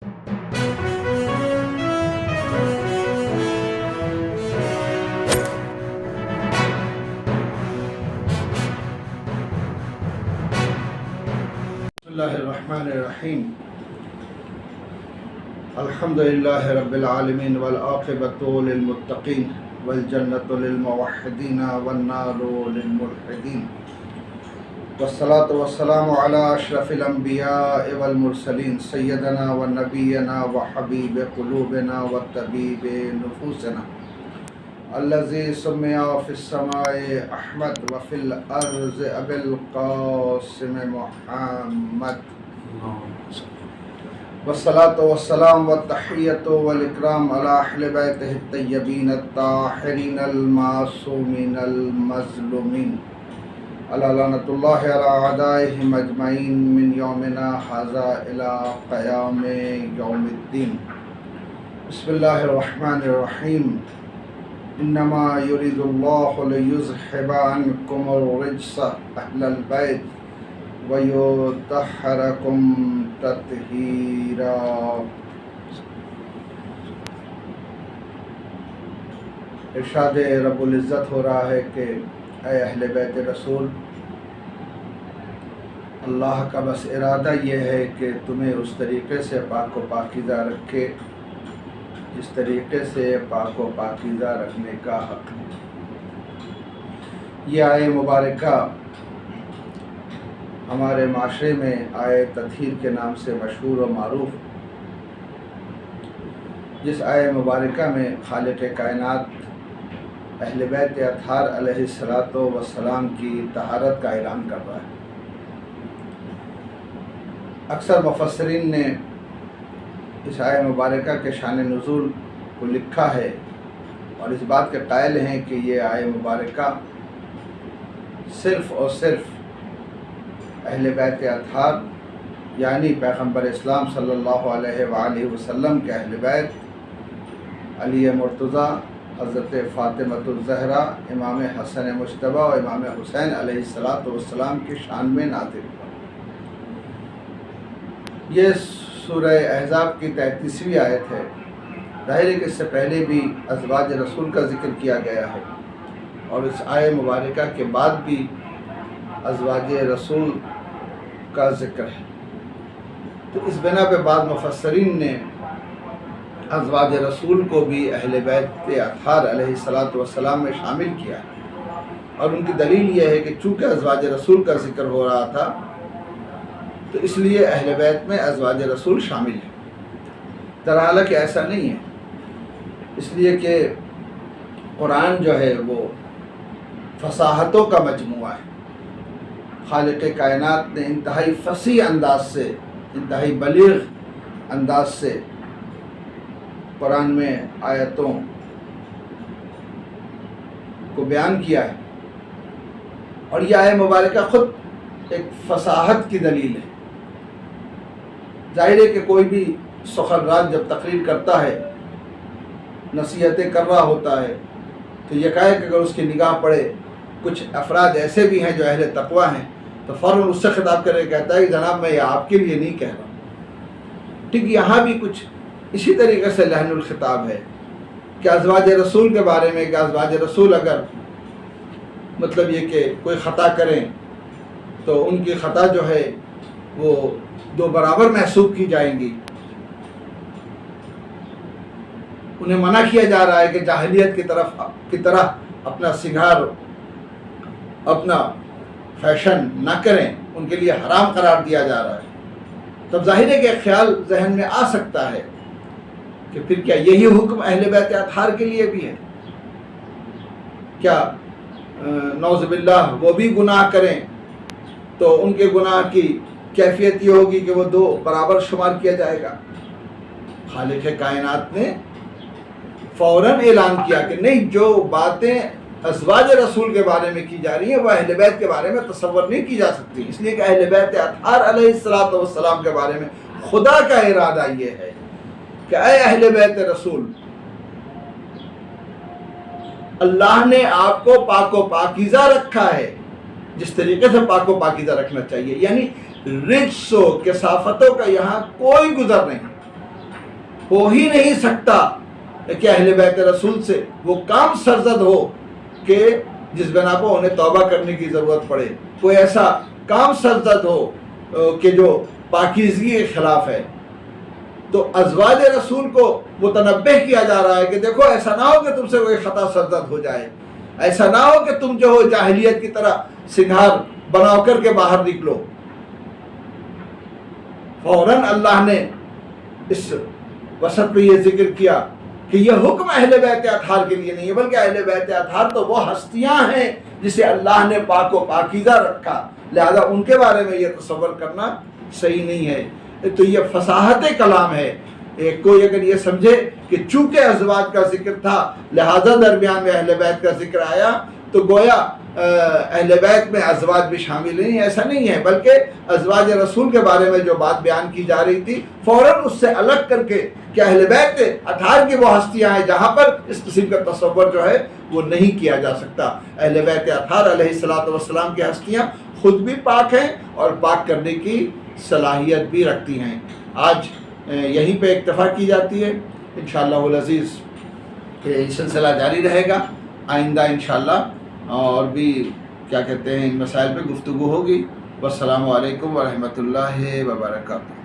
اللہ الرحمن الرحیم الحمدللہ رب العالمین والعاقبۃ للمتقین والجنۃ للموحدین والنار للملحدین والصلاة والسلام علی اشرف الانبیاء والمرسلین سیدنا ونبینا وحبیب قلوبنا وطبیب نفوسنا الذی سمع فی السماء احمد وفی الارض ابی القاسم محمد والصلاة والسلام والتحیۃ والاکرام علی اہل بیتہ الطیبین الطاہرین المعصومین المظلومین علی لعنۃ اللہ علی اعدائہم اجمعین من یومنا ھذا الی قیام یوم الدین۔ بسم اللہ الرحمن الرحیم۔ انما یرید اللہ لیذھب عنکم الرجس اہل البیت ویطہرکم تطہیرا۔ ارشاد رب العزت ہو رہا ہے کہ اے اہل بیت رسول، اللہ کا بس ارادہ یہ ہے کہ تمہیں اس طریقے سے پاک و پاکیزہ رکھے جس طریقے سے پاک و پاکیزہ رکھنے کا حق ہے۔ یہ آیے مبارکہ ہمارے معاشرے میں آیے تطہیر کے نام سے مشہور و معروف، جس آیے مبارکہ میں خالق کائنات اہل بیت اطہار علیہ السلام کی طہارت کا اعلان کر رہا ہے۔ اکثر مفسرین نے اس آیہ مبارکہ کے شان نزول کو لکھا ہے اور اس بات کے قائل ہیں کہ یہ آیہ مبارکہ صرف اور صرف اہل بیت اطہار یعنی پیغمبر اسلام صلی اللہ علیہ وآلہ وسلم کے اہل بیت علی مرتضیٰ، حضرت فاطمۃ الزہرا، امام حسن مجتبی اور امام حسین علیہ السلام کی شان میں نازل ہوا۔ یہ سورہ احزاب کی 33ویں آیت ہے۔ ظاہر ہے کہ اس سے پہلے بھی ازواج رسول کا ذکر کیا گیا ہے اور اس آیہ مبارکہ کے بعد بھی ازواج رسول کا ذکر ہے، تو اس بنا پہ بعض مفسرین نے ازواج رسول کو بھی اہل بیت اطہار علیہ السلام میں شامل کیا ہے، اور ان کی دلیل یہ ہے کہ چونکہ ازواج رسول کا ذکر ہو رہا تھا تو اس لیے اہل بیت میں ازواج رسول شامل ہیں۔ دراصل کہ ایسا نہیں ہے، اس لیے کہ قرآن جو ہے وہ فصاحتوں کا مجموعہ ہے۔ خالق کائنات نے انتہائی فصیح انداز سے، انتہائی بلیغ انداز سے قرآن میں آیتوں کو بیان کیا ہے، اور یہ آیہ مبارکہ خود ایک فصاحت کی دلیل ہے۔ ظاہر ہے کہ کوئی بھی سخن راج جب تقریر کرتا ہے، نصیحتیں کر رہا ہوتا ہے، تو یکایک اگر اس کی نگاہ پڑے کچھ افراد ایسے بھی ہیں جو اہل تقویٰ ہیں تو فوراً اس سے خطاب کرے کہتا ہے کہ جناب میں یہ آپ کے لیے نہیں کہہ رہا۔ ٹھیک یہاں بھی کچھ اسی طریقے سے لحن الخطاب ہے کہ ازواج رسول کے بارے میں کہ ازواج رسول اگر مطلب یہ کہ کوئی خطا کریں تو ان کی خطا جو ہے وہ دو برابر محسوب کی جائیں گی۔ انہیں منع کیا جا رہا ہے کہ جاہلیت کی طرح اپنا سنگھار، اپنا فیشن نہ کریں، ان کے لیے حرام قرار دیا جا رہا ہے۔ تب ظاہر ہے کہ ایک خیال ذہن میں آ سکتا ہے کہ پھر کیا یہی حکم اہل بیت اطہار کے لیے بھی ہے؟ کیا نعوذ باللہ وہ بھی گناہ کریں تو ان کے گناہ کی کیفیت یہ ہوگی کہ وہ دو برابر شمار کیا جائے گا؟ خالق کائنات نے فوراً اعلان کیا کہ نہیں، جو باتیں ازواج رسول کے بارے میں کی جا رہی ہیں وہ اہل بیت کے بارے میں تصور نہیں کی جا سکتی، اس لیے کہ اہل بیت اطہار علیہ السلام کے بارے میں خدا کا ارادہ یہ ہے کہ اے اہل بیت رسول، اللہ نے آپ کو پاک و پاکیزہ رکھا ہے جس طریقے سے پاک و پاکیزہ رکھنا چاہیے، یعنی رجس و کثافتوں کا یہاں کوئی گزر نہیں۔ ہو ہی نہیں سکتا کہ اہل بیت رسول سے وہ کام سرزد ہو کہ جس بنا پر انہیں توبہ کرنے کی ضرورت پڑے، کوئی ایسا کام سرزد ہو کہ جو پاکیزگی کے خلاف ہے۔ تو ازواج رسول کو متنبہ کیا جا رہا ہے کہ دیکھو ایسا نہ ہو کہ تم سے کوئی خطا سرزد ہو جائے، ایسا نہ ہو کہ تم جو ہو جاہلیت کی طرح سنگھار بنا کر کے باہر نکلو۔ فوراً اللہ نے اس وسط میں یہ ذکر کیا کہ یہ حکم اہل بیت اطہار کے لیے نہیں ہے، بلکہ اہل بیت اطہار تو وہ ہستیاں ہیں جسے اللہ نے پاک و پاکیزہ رکھا، لہذا ان کے بارے میں یہ تصور کرنا صحیح نہیں ہے۔ تو یہ فصاحت کلام ہے۔ کوئی اگر یہ سمجھے کہ چونکہ ازواج کا ذکر تھا لہذا درمیان میں اہل بیت کا ذکر آیا تو گویا اہل بیت میں ازواج بھی شامل نہیں، ایسا نہیں ہے، بلکہ ازواج رسول کے بارے میں جو بات بیان کی جا رہی تھی فوراً اس سے الگ کر کے کہ اہل بیت اطہار کی وہ ہستیاں ہیں جہاں پر اس قسم کا تصور جو ہے وہ نہیں کیا جا سکتا۔ اہل بیت اطہار علیہ الصلوۃ والسلام کی ہستیاں خود بھی پاک ہیں اور پاک کرنے کی صلاحیت بھی رکھتی ہیں۔ آج یہیں پہ اکتفا کی جاتی ہے، انشاءاللہ العزیز یہ سلسلہ جاری رہے گا، آئندہ انشاءاللہ اور بھی کیا کہتے ہیں ان مسائل پہ گفتگو ہوگی۔ والسلام علیکم ورحمۃ اللہ وبرکاتہ۔